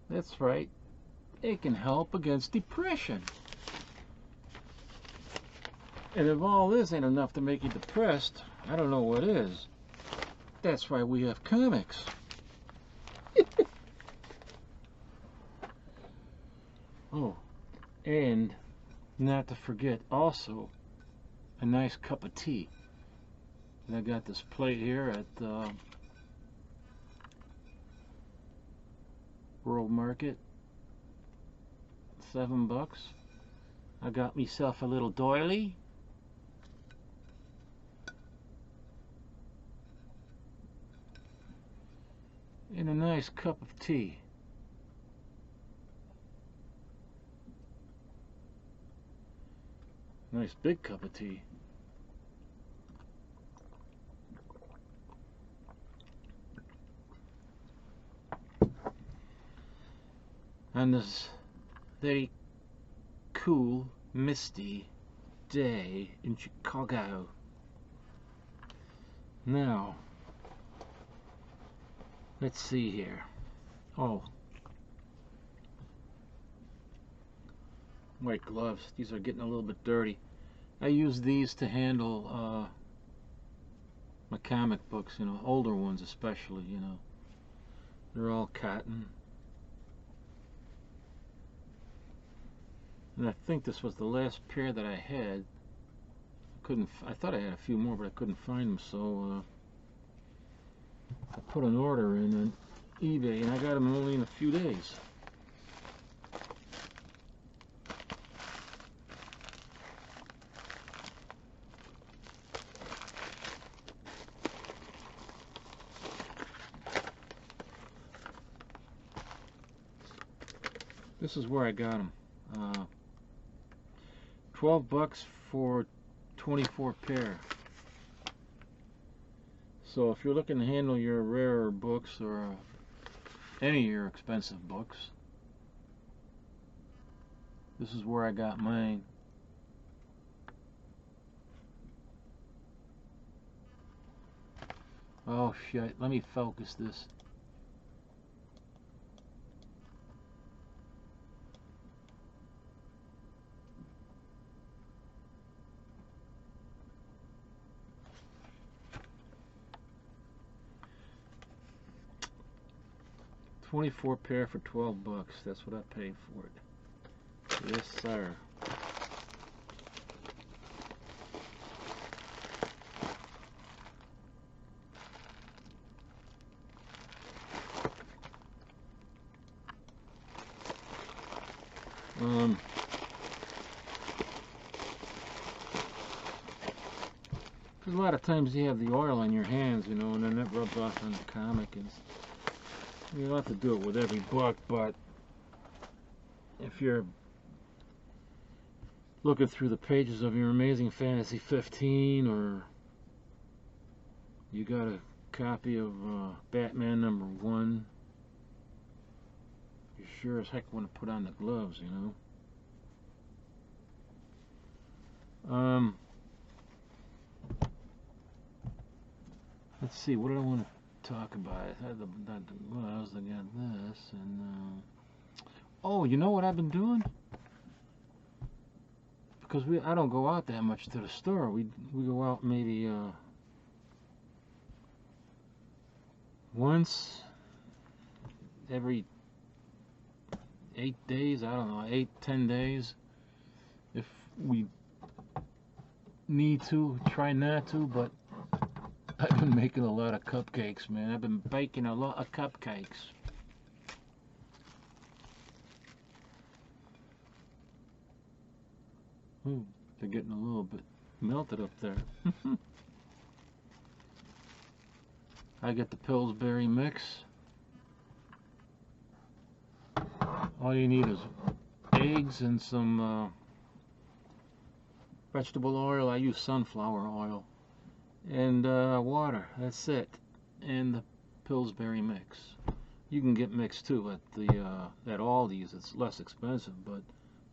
That's right. It can help against depression. And if all this ain't enough to make you depressed, I don't know what is. That's why we have comics. Oh, and not to forget also a nice cup of tea. And I got this plate here at World Market, $7. I got myself a little doily. And a nice cup of tea. Nice big cup of tea. On this very cool, misty day in Chicago. Now, let's see here. Oh, white gloves. These are getting a little bit dirty. I use these to handle my comic books, you know, older ones especially, you know. They're all cotton. And I think this was the last pair that I had. I thought I had a few more, but I couldn't find them, so I put an order in on eBay, and I got them only in a few days. This is where I got them. $12 for 24 pair. So if you're looking to handle your rarer books or any of your expensive books, this is where I got mine. Oh shit, let me focus this. $24 pair for $12. That's what I paid for it. Yes, sir. Because a lot of times you have the oil on your hands, you know, and then that rubs off on the comic, and you don't have to do it with every book, but if you're looking through the pages of your Amazing Fantasy 15, or you got a copy of Batman #1, you sure as heck want to put on the gloves, you know. Let's see, what did I want to talk about? I had the gloves, I got this, and oh, you know what I've been doing? Because I don't go out that much to the store. We go out maybe once every 8 days. I don't know, 8-10 days. If we need to, try not to, but I've been making a lot of cupcakes, man. I've been baking a lot of cupcakes. Ooh, they're getting a little bit melted up there. I get the Pillsbury mix. All you need is eggs and some vegetable oil. I use sunflower oil. And water. That's it. And the Pillsbury mix. You can get mix too at the at Aldi's. It's less expensive, but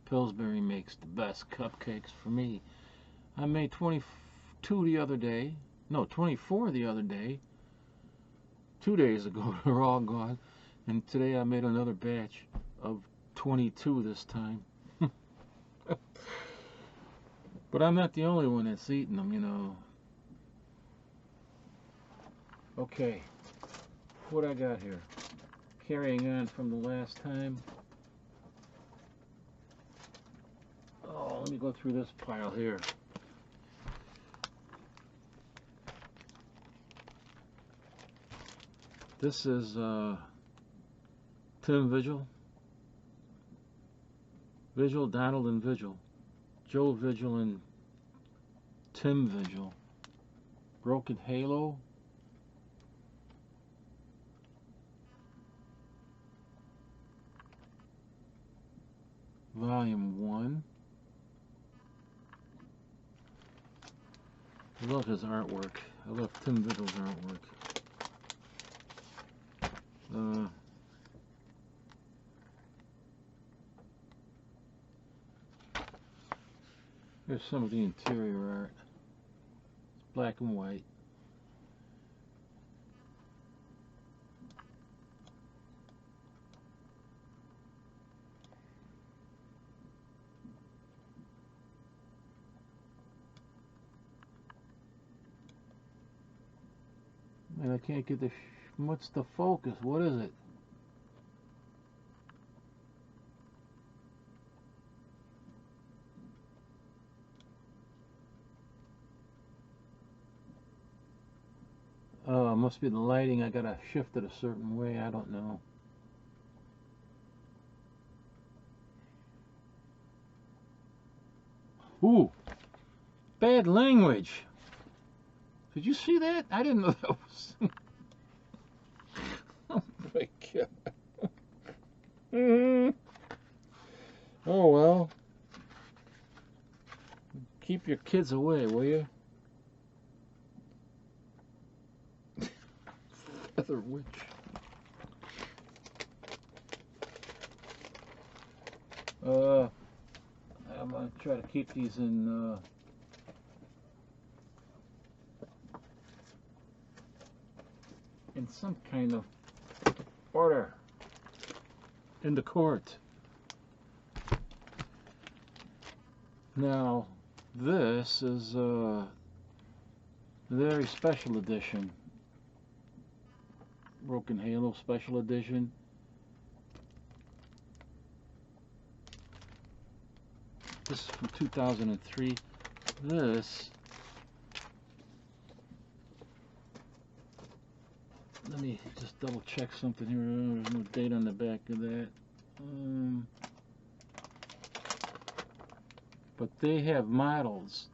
Pillsbury makes the best cupcakes for me. I made 22 the other day. No, 24 the other day. 2 days ago. They're all gone. And today I made another batch of 22 this time. But I'm not the only one that's eating them, you know. Okay, what I got here? Carrying on from the last time. Oh, let me go through this pile here. This is Tim Vigil. Vigil, Donald and Vigil. Joe Vigil and Tim Vigil. Broken Halo. Volume 1. I love his artwork. I love Tim Vigil's artwork. Here's some of the interior art. It's black and white. And I can't get the what's the focus? What is it? Oh, it must be the lighting. I gotta shift it a certain way. I don't know. Ooh, bad language. Did you see that? I didn't know that was. Oh my God. Oh well. Keep your kids away, will you? Feather witch. I'm gonna try to keep these in some kind of order in the court. Now, this is a very special edition. Broken Halo special edition. This is from 2003. This, let me just double check something here. There's no date on the back of that. But they have models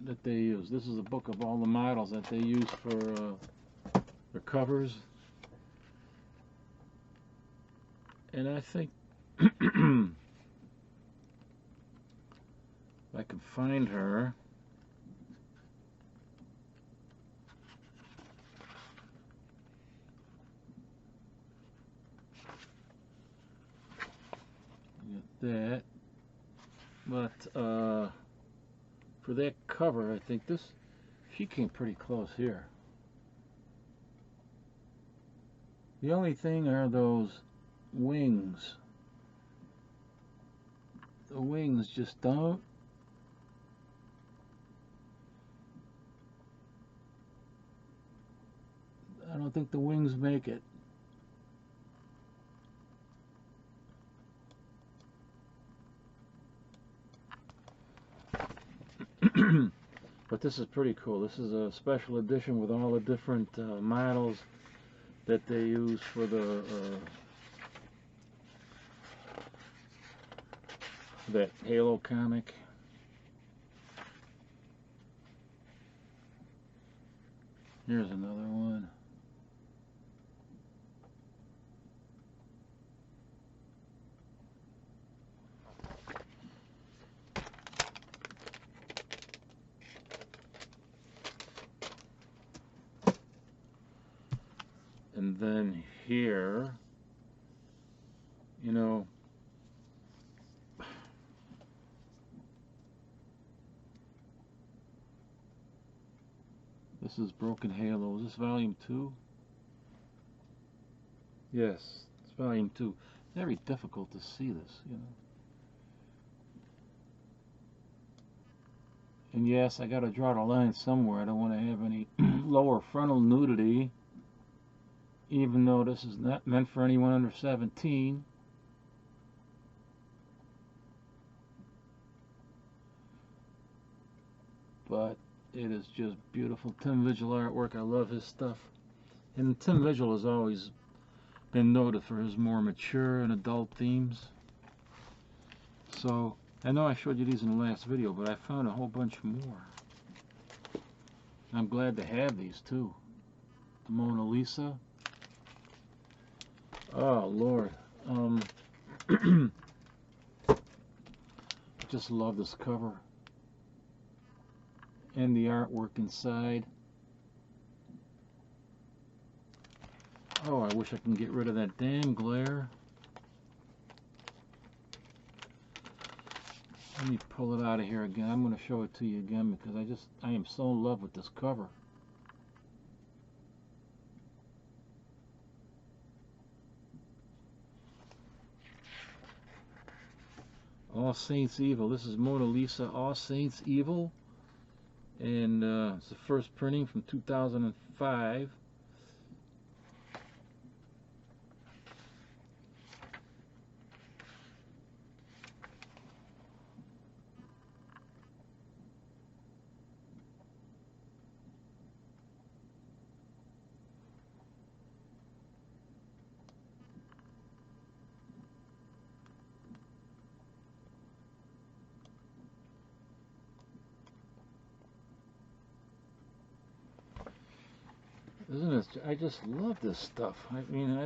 that they use. This is a book of all the models that they use for their covers. And I think if I can find her. Get that. But for that cover, I think she came pretty close here. The only thing are those wings. The wings just don't. I don't think the wings make it. But this is pretty cool. This is a special edition with all the different models that they use for the that Halo comic. Here's another one. And then here, you know, this is Broken Halo. Is this volume 2? Yes, it's volume 2. Very difficult to see this, you know. And yes, I got to draw the line somewhere. I don't want to have any lower frontal nudity, even though this is not meant for anyone under 17. But it is just beautiful. Tim Vigil artwork. I love his stuff. And Tim Vigil has always been noted for his more mature and adult themes. So, I know I showed you these in the last video, but I found a whole bunch more. I'm glad to have these too. The Mona Lisa. Oh, Lord. I just love this cover. And the artwork inside. Oh, I wish I can get rid of that damn glare. Let me pull it out of here again. I'm going to show it to you again because I am so in love with this cover. All Saints Evil. This is Mona Lisa, All Saints Evil. And it's the first printing from 2005. Isn't it? I just love this stuff. I mean,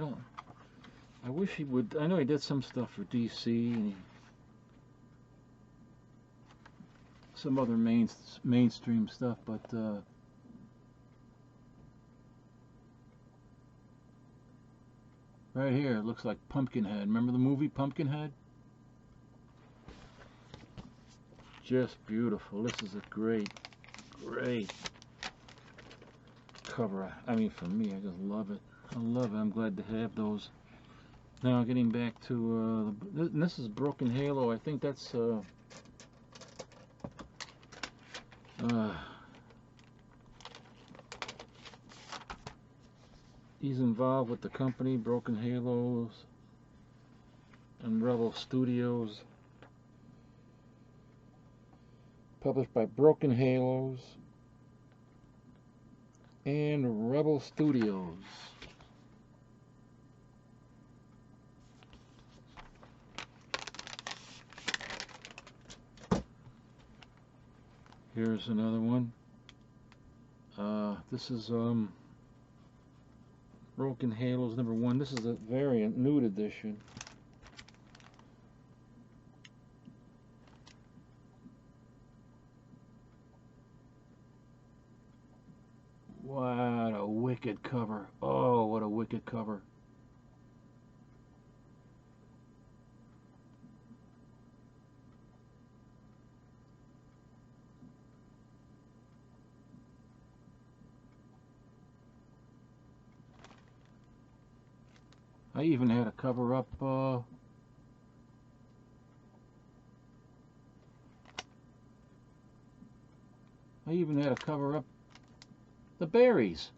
I wish he would. I know he did some stuff for DC and some other mainstream stuff, but right here it looks like Pumpkinhead. Remember the movie Pumpkinhead? Just beautiful. This is a great cover. I mean, for me, I just love it. I love it. I'm glad to have those. Now, getting back to this is Broken Halo. I think that's he's involved with the company Broken Halos and Rebel Studios. Published by Broken Halos and Rebel Studios. Here's another one. This is Broken Halos #1. This is a variant nude edition. What a wicked cover. Oh, what a wicked cover. I even had to cover up the berries.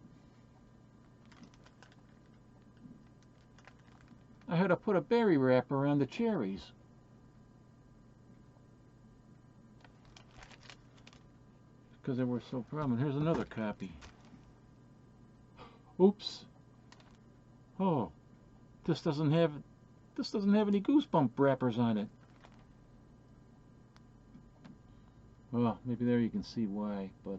I had to put a berry wrap around the cherries. Because they were so prominent. Here's another copy. Oops. Oh, this doesn't have any goosebump wrappers on it. Well, maybe there you can see why, but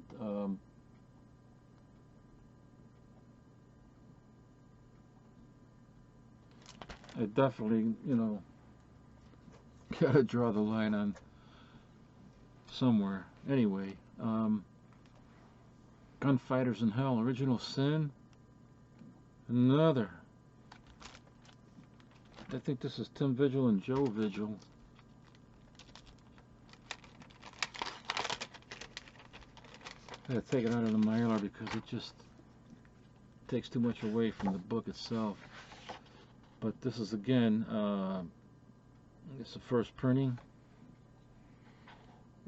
I definitely, you know, gotta draw the line on somewhere. Anyway, Gunfighters in Hell, Original Sin. Another. I think this is Tim Vigil and Joe Vigil. I gotta take it out of the mailer because it just takes too much away from the book itself. But this is again, it's the first printing,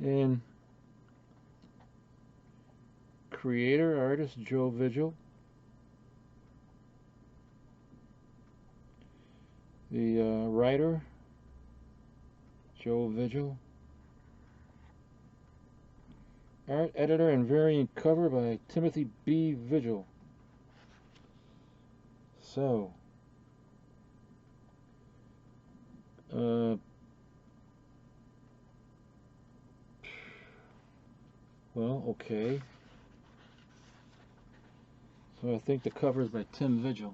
and creator, artist, Joe Vigil. The writer, Joe Vigil. Art editor and variant cover by Timothy B. Vigil. So, well, okay. So I think the cover is by Tim Vigil.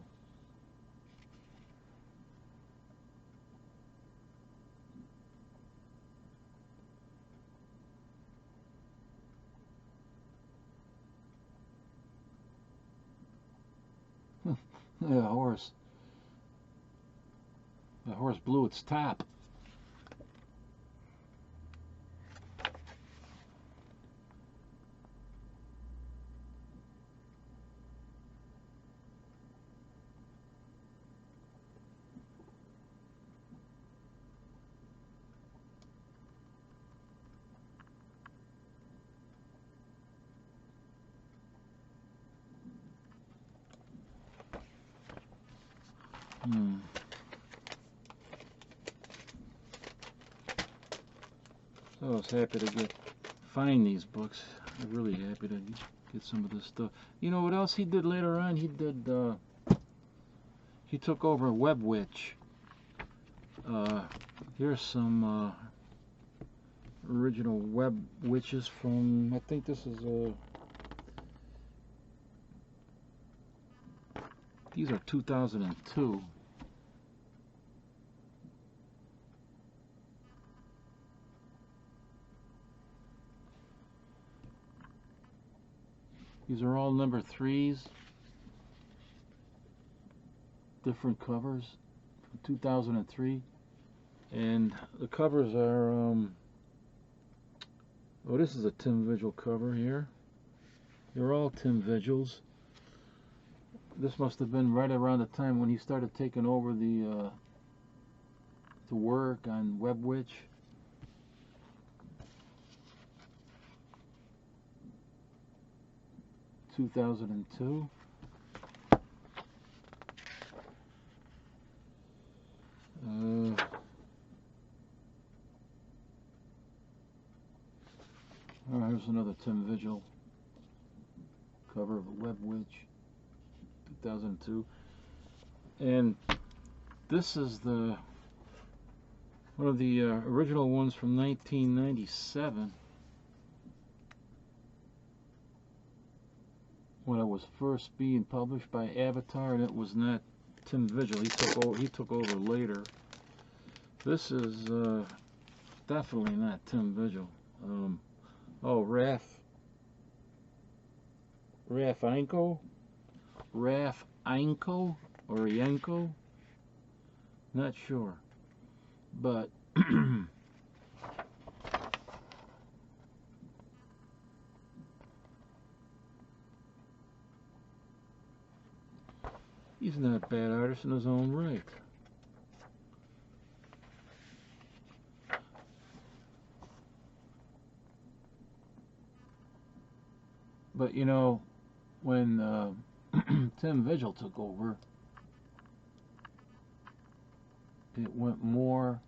The horse. The horse blew its top. So I was happy to find these books. I'm really happy to get some of this stuff. You know what else he did later on? He did, he took over Web Witch. Here's some original Web Witches from, I think this is, these are 2002. These are all number 3s, different covers from 2003, and the covers are, oh, this is a Tim Vigil cover here. They're all Tim Vigils. This must have been right around the time when he started taking over the work on Web Witch. (2002). Oh, here's another Tim Vigil cover of a Web Witch, 2002. And this is one of the original ones from 1997, when it was first being published by Avatar, and it was not Tim Vigil. He took over later. This is definitely not Tim Vigil. Oh, Raph Ienco or Ienco, not sure, but he's not a bad artist in his own right. But you know, when Tim Vigil took over, it went more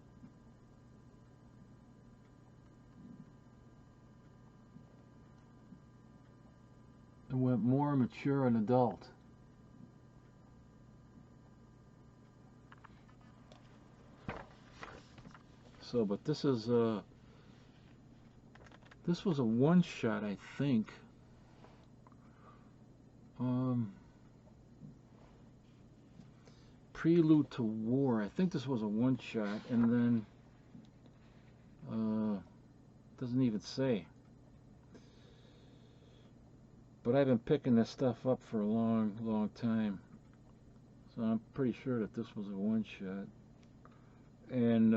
mature and adult. So, but this was a one-shot, I think. Prelude to War. I think this was a one-shot, and then doesn't even say. But I've been picking this stuff up for a long time, so I'm pretty sure that this was a one-shot. And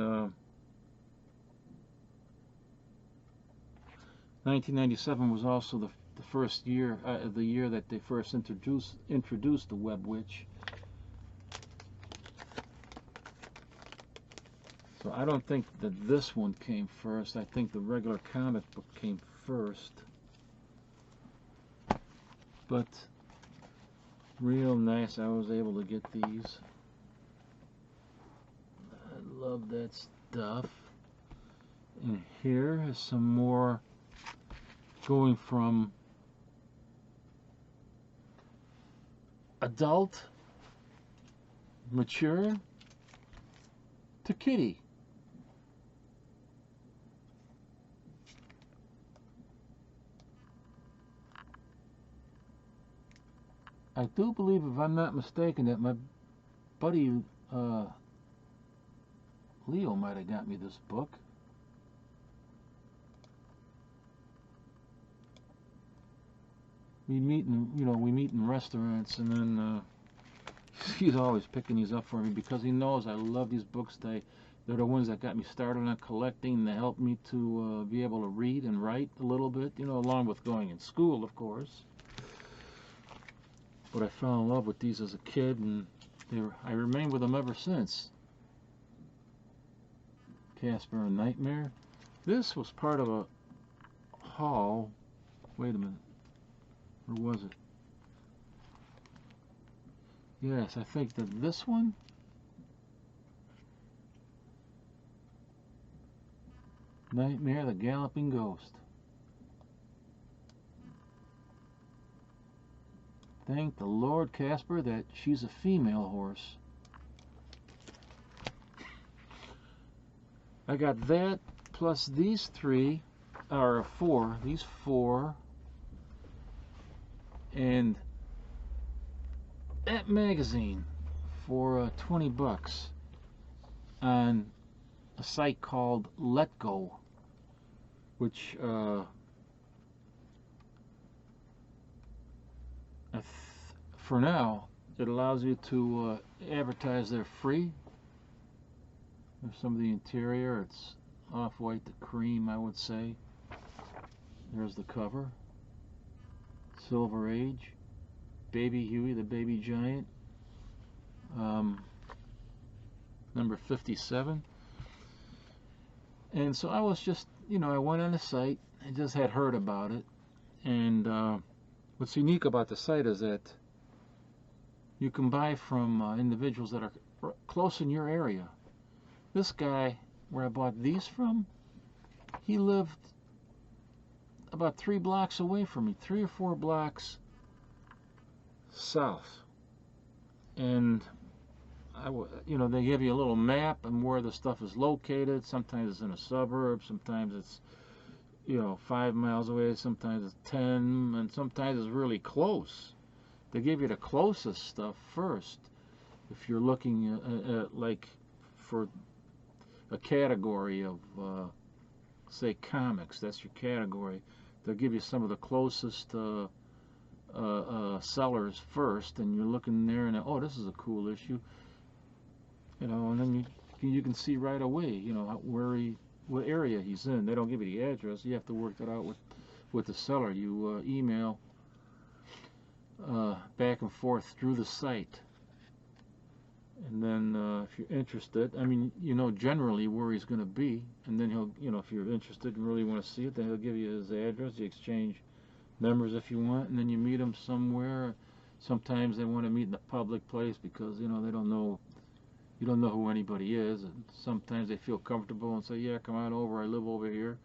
1997 was also the first year, the year that they first introduced the Web Witch. So I don't think that this one came first. I think the regular comic book came first. But real nice. I was able to get these. I love that stuff. And here is some more going from adult, mature, to kiddie. I do believe, if I'm not mistaken, that my buddy Leo might have got me this book. We meet in restaurants, and then he's always picking these up for me because he knows I love these books. They're the ones that got me started on collecting. They helped me to be able to read and write a little bit, along with going in school, of course. But I fell in love with these as a kid, and I remained with them ever since. Casper and Nightmare. This was part of a haul. Wait a minute. Where was it? Yes, I think that this one. Nightmare, the Galloping Ghost. Thank the Lord, Casper, that she's a female horse. I got that, plus these three, or four, these four, and that magazine for 20 bucks on a site called Letgo, which for now it allows you to advertise there free. There's some of the interior. It's off-white to cream, I would say. There's the cover. Silver Age. Baby Huey, the Baby Giant. Number 57. And so I was just, I went on the site. I just had heard about it. And what's unique about the site is that you can buy from individuals that are close in your area. This guy, where I bought these from, he lived about 3 blocks away from me, 3 or 4 blocks south. And they give you a little map and where the stuff is located. Sometimes it's in a suburb, sometimes it's 5 miles away, sometimes it's 10, and sometimes it's really close. They give you the closest stuff first. If you're looking at like for a category of say comics, that's your category, they'll give you some of the closest sellers first, and you're looking there and oh, this is a cool issue, and then you can see right away what area he's in. They don't give you the address. You have to work that out with the seller. You email back and forth through the site, and then if you're interested, generally where he's going to be, and then he'll, if you're interested and really want to see it, then he'll give you his address. You exchange numbers if you want, and then you meet him somewhere. Sometimes they want to meet in a public place because they don't know, you don't know who anybody is, and sometimes they feel comfortable and say, yeah, come on over, I live over here,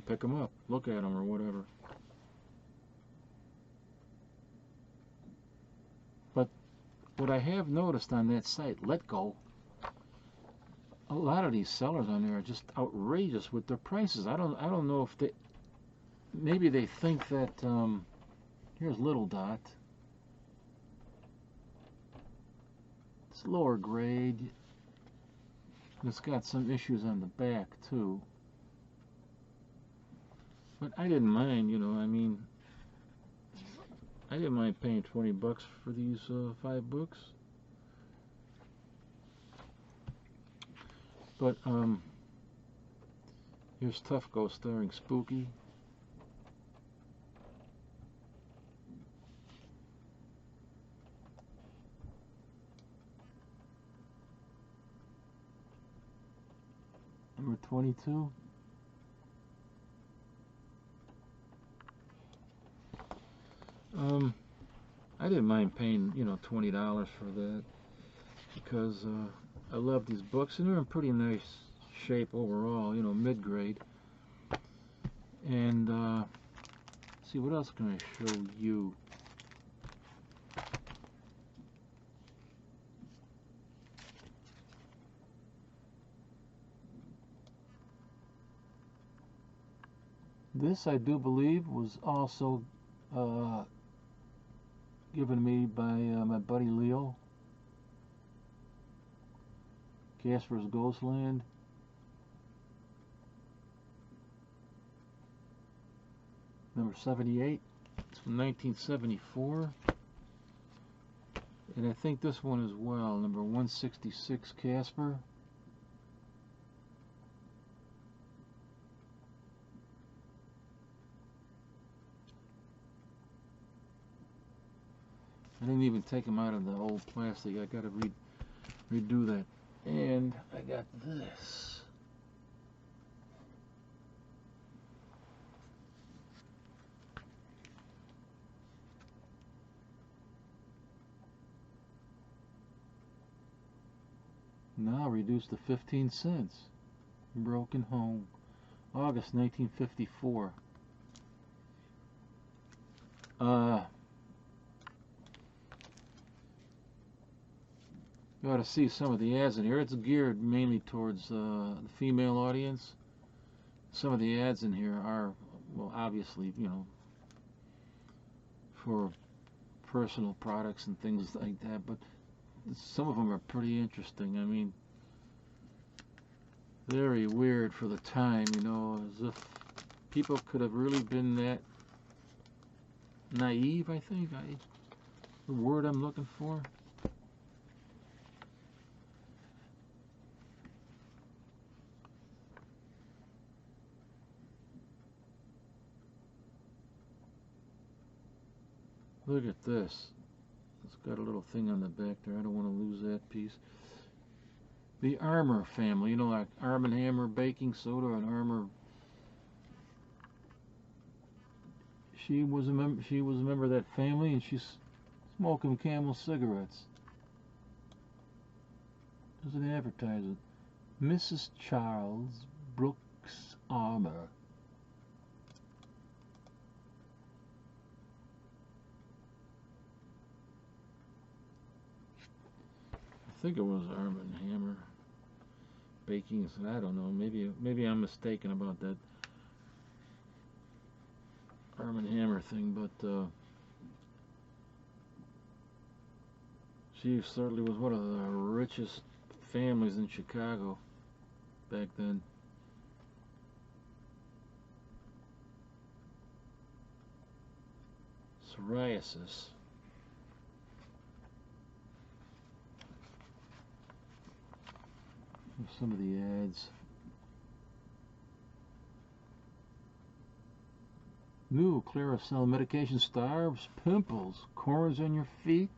pick them up, look at them or whatever. But what I have noticed on that site, Letgo, a lot of these sellers on there are just outrageous with their prices. I don't know if maybe they think that here's Little Dot. It's lower grade. It's got some issues on the back too. But I didn't mind, I didn't mind paying 20 bucks for these 5 books. But here's Tough Ghost starring Spooky. Number 22. I didn't mind paying, you know, $20 for that because I love these books and they're in pretty nice shape overall, you know, mid-grade. And see, what else can I show you? This, I do believe, was also given me by my buddy Leo. Casper's Ghostland. Number 78. It's from 1974. And I think this one as well. Number 166, Casper. I didn't even take them out of the old plastic. I got to redo that. And I got this. Now reduced to 15 cents. Broken Home. August 1954. You ought to see some of the ads in here. It's geared mainly towards the female audience. Some of the ads in here are, well, obviously, you know, for personal products and things like that, but some of them are pretty interesting. I mean, very weird for the time, you know, as if people could have really been that naive, I think, the word I'm looking for. Look at this. It's got a little thing on the back there. I don't want to lose that piece. The Armour family, you know, like Arm & Hammer baking soda and Armour. She was a member of that family, and she's smoking Camel cigarettes. There's an advertisement. Mrs. Charles Brooks Armour. I think it was Arm & Hammer baking. So I don't know. Maybe I'm mistaken about that Arm & Hammer thing, but she certainly was one of the richest families in Chicago back then. Psoriasis. Some of the ads. New Claricel medication starves pimples, corns on your feet.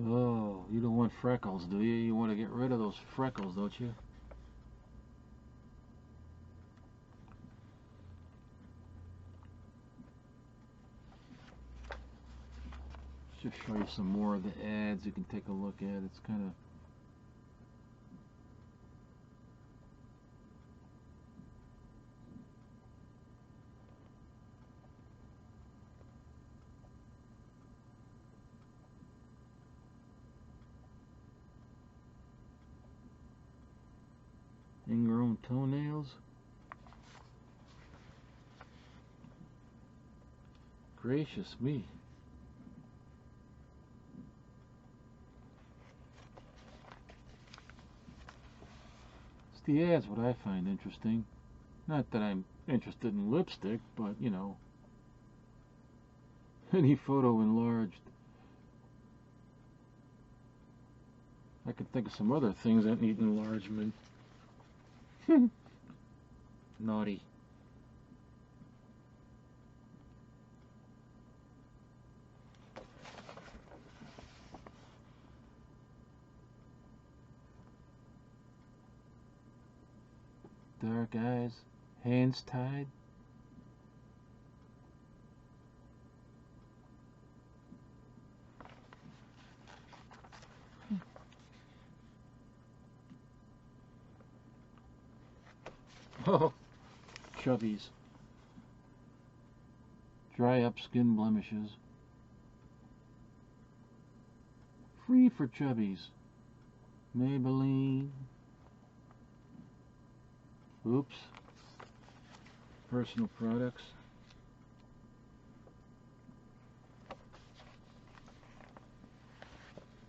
Oh, you don't want freckles, do you? You want to get rid of those freckles, don't you? Just show you some more of the ads you can take a look at. It's kind of ingrown toenails. Gracious me. It's the ads what I find interesting. Not that I'm interested in lipstick, but you know, any photo enlarged. I could think of some other things that need enlargement. Naughty. dark eyes, hands tied. Oh, chubbies. Dry up skin blemishes. Free for chubbies. Maybelline. Oops. Personal products.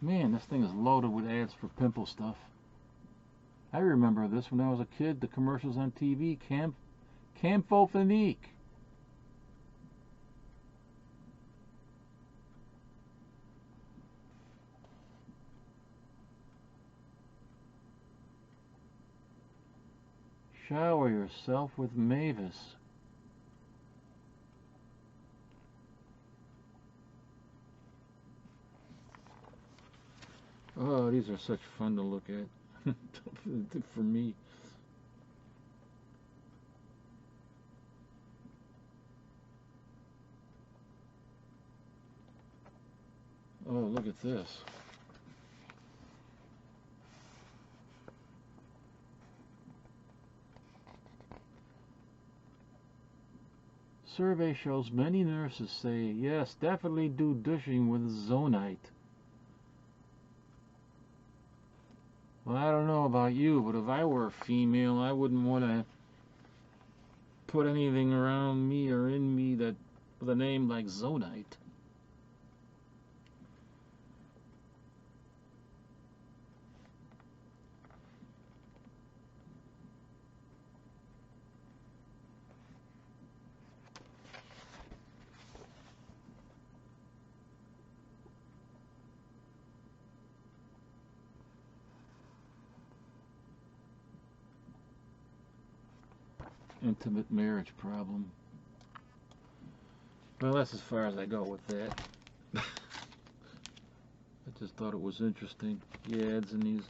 Man, this thing is loaded with ads for pimple stuff. I remember this when I was a kid, the commercials on TV, Camphofinique. Shower yourself with Mavis. Oh, these are such fun to look at. For me. Oh, look at this. Survey shows many nurses say, yes, definitely do douching with Zonite. Well, I don't know about you, but if I were a female, I wouldn't want to put anything around me or in me that with a name like Zonite. Intimate marriage problem. Well, that's as far as I go with that. I just thought it was interesting. The ads in these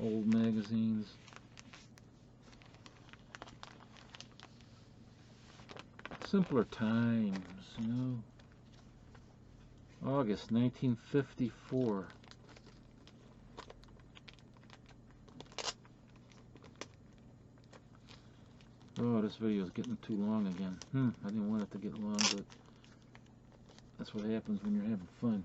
old magazines. Simpler times, you know. August 1954. Oh, this video is getting too long again. I didn't want it to get long, but that's what happens when you're having fun.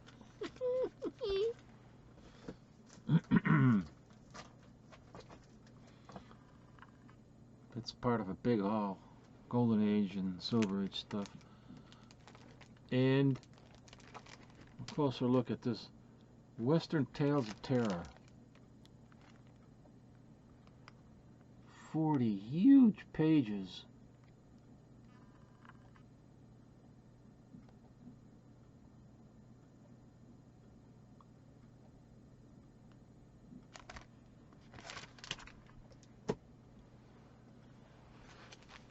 It's part of a big haul. Golden Age and Silver Age stuff. And a closer look at this Western Tales of Terror. 40 huge pages.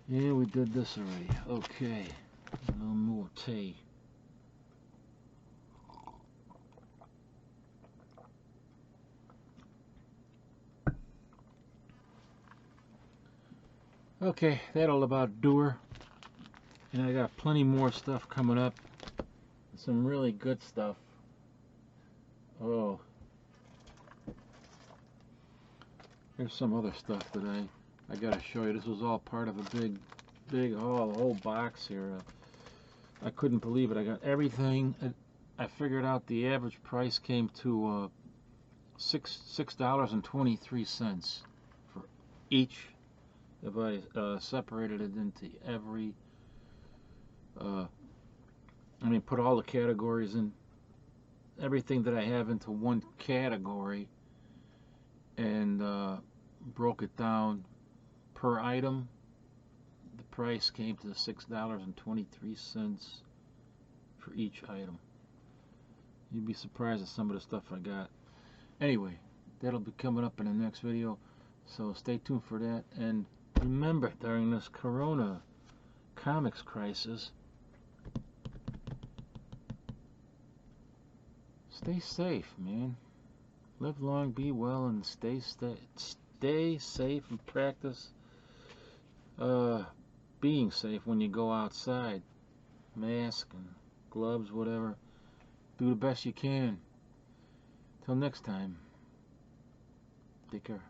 Yeah, we did this already. Okay. A little more tea. Okay, that'll about do her. And I got plenty more stuff coming up. Some really good stuff. Oh. There's some other stuff that I gotta show you. This was all part of a big haul, a whole box here. I couldn't believe it. I got everything. I figured out the average price came to $6.23 for each. If I separated it into every, put all the categories in, everything that I have into one category, and broke it down per item, the price came to $6.23 for each item. You'd be surprised at some of the stuff I got. Anyway, that'll be coming up in the next video, so stay tuned for that. And remember, during this Corona comics crisis, stay safe, man. Live long, be well, and stay safe and practice being safe when you go outside. Mask and gloves, whatever. Do the best you can. Till next time. Take care.